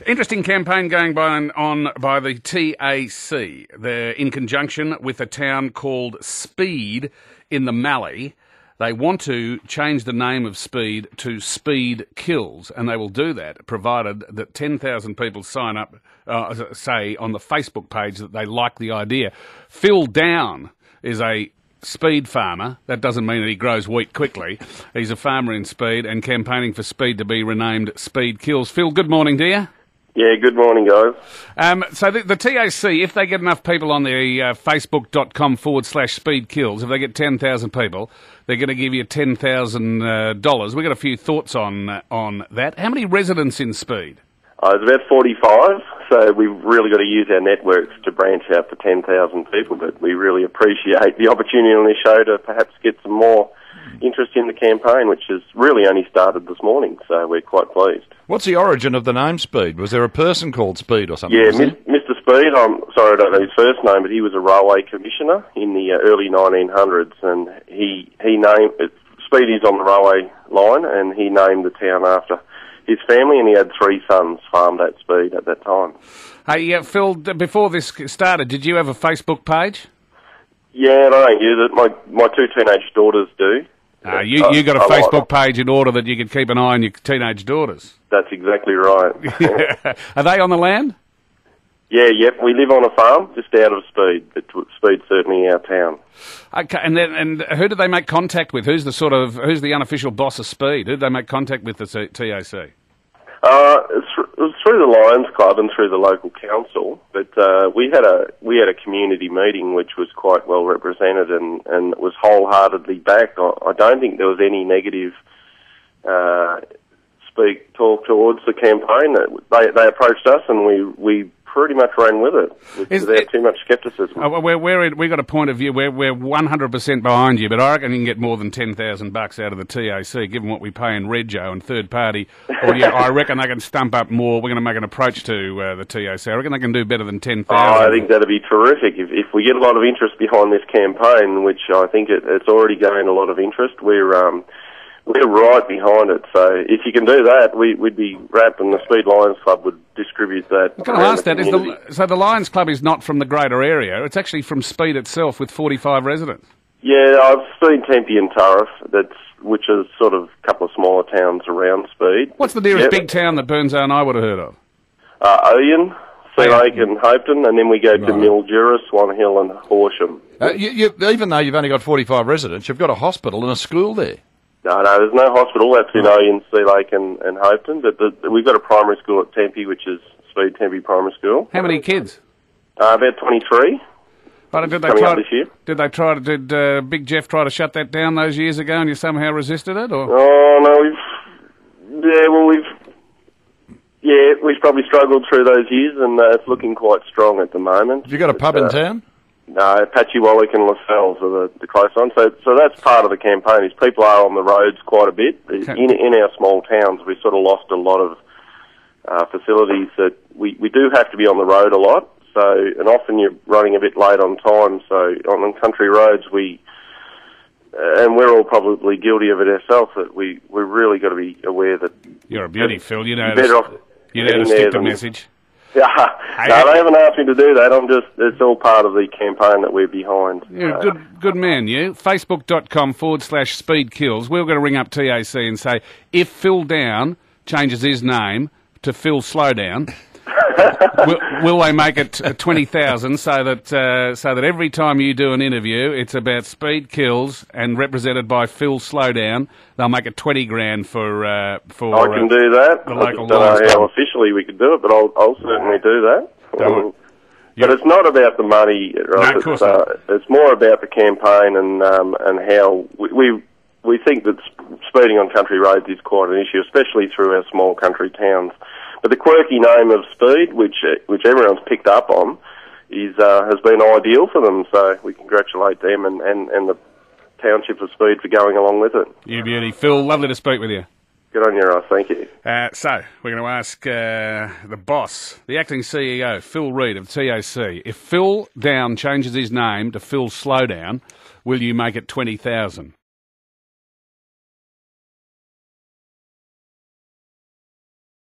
Interesting campaign going on by the TAC. They're in conjunction with a town called Speed in the Mallee. They want to change the name of Speed to SpeedKills, and they will do that provided that 10,000 people sign up, say, on the Facebook page that they like the idea. Phil Down is a Speed farmer. That doesn't mean that he grows wheat quickly. He's a farmer in Speed and campaigning for Speed to be renamed SpeedKills. Phil, good morning, dear. Yeah, good morning, guys. So the TAC, if they get enough people on the facebook.com/SpeedKills, if they get 10,000 people, they're going to give you $10,000. We've got a few thoughts on that. How many residents in Speed? It's about 45, so we've really got to use our networks to branch out to 10,000 people, but we really appreciate the opportunity on this show to perhaps get some more interest in the campaign, which has really only started this morning, so we're quite pleased. What's the origin of the name Speed? Was there a person called Speed or something? Yeah, Mr. Speed, I'm sorry I don't know his first name, but he was a railway commissioner in the early 1900s, and he named it, Speed is on the railway line, and he named the town after his family, and he had 3 sons farmed at Speed at that time. Hey, Phil, before this started, did you have a Facebook page? Yeah, and I don't use it. My 2 teenage daughters do. You got a Facebook page in order that you could keep an eye on your teenage daughters. That's exactly right. Are they on the land? Yeah, yep. We live on a farm just out of Speed, but Speed's certainly our town. Okay, and who do they make contact with? Who's the unofficial boss of Speed? Who do they make contact with the TAC? It was through the Lions Club and through the local council, but we had a community meeting which was quite well represented and was wholeheartedly backed. I don't think there was any negative talk towards the campaign. They approached us and we pretty much ran with it without too much scepticism. We got a point of view. We're 100% behind you, but I reckon you can get more than $10,000 out of the TAC, given what we pay in Rego and third party. I reckon they can stump up more. We're going to make an approach to the TAC. I reckon they can do better than 10,000. I think that'd be terrific if we get a lot of interest behind this campaign, which I think it's already gained a lot of interest. We're right behind it, so if you can do that, we'd be wrapped, and the Speed Lions Club would distribute that. I'm going to ask that. So the Lions Club is not from the greater area, it's actually from Speed itself with 45 residents? Yeah, I've seen Tempe and Turriff, which is sort of a couple of smaller towns around Speed. What's the nearest big town that Burnside and I would have heard of? Oyen, Sea Lake and Hopeton, and then we go to Mildura, Swan Hill and Horsham. Even though you've only got 45 residents, you've got a hospital and a school there. No, there's no hospital. That's in Oyen, Sea Lake and Hopeton. But we've got a primary school at Tempe, which is Speed Tempe Primary School. How many kids? About 23. Did Big Jeff try to shut that down those years ago and you somehow resisted it? Or? Oh, no, we've probably struggled through those years and it's looking quite strong at the moment. Have you got a pub in town? No, Patchywallick and Lascelles are the close ones. So that's part of the campaign, is people are on the roads quite a bit. Okay. In our small towns, we sort of lost a lot of facilities that we do have to be on the road a lot. So, and often you're running a bit late on time. So on country roads, and we're all probably guilty of it ourselves, that we're really got to be aware that... You're a beauty, Phil. You know to stick the message. No, they haven't asked me to do that. It's all part of the campaign that we're behind. You're a good man, you. Facebook.com/SpeedKills. We're going to ring up TAC and say, if Phil Down changes his name to Phil Slowdown, will they make it 20,000 so that every time you do an interview, it's about SpeedKills and represented by Phil Slowdown? They'll make it 20 grand for. I can do that. The local I don't know how officially we could do it, but I'll certainly do that. But it's not about the money, right? No, of course not. It's more about the campaign and how we think that speeding on country roads is quite an issue, especially through our small country towns. But the quirky name of Speed, which everyone's picked up on, has been ideal for them. So we congratulate them and the township of Speed for going along with it. You beauty. Phil, lovely to speak with you. Good on you, Ross. Thank you. So we're going to ask the boss, the acting CEO, Phil Reid of TAC, if Phil Down changes his name to Phil Slowdown, will you make it 20,000?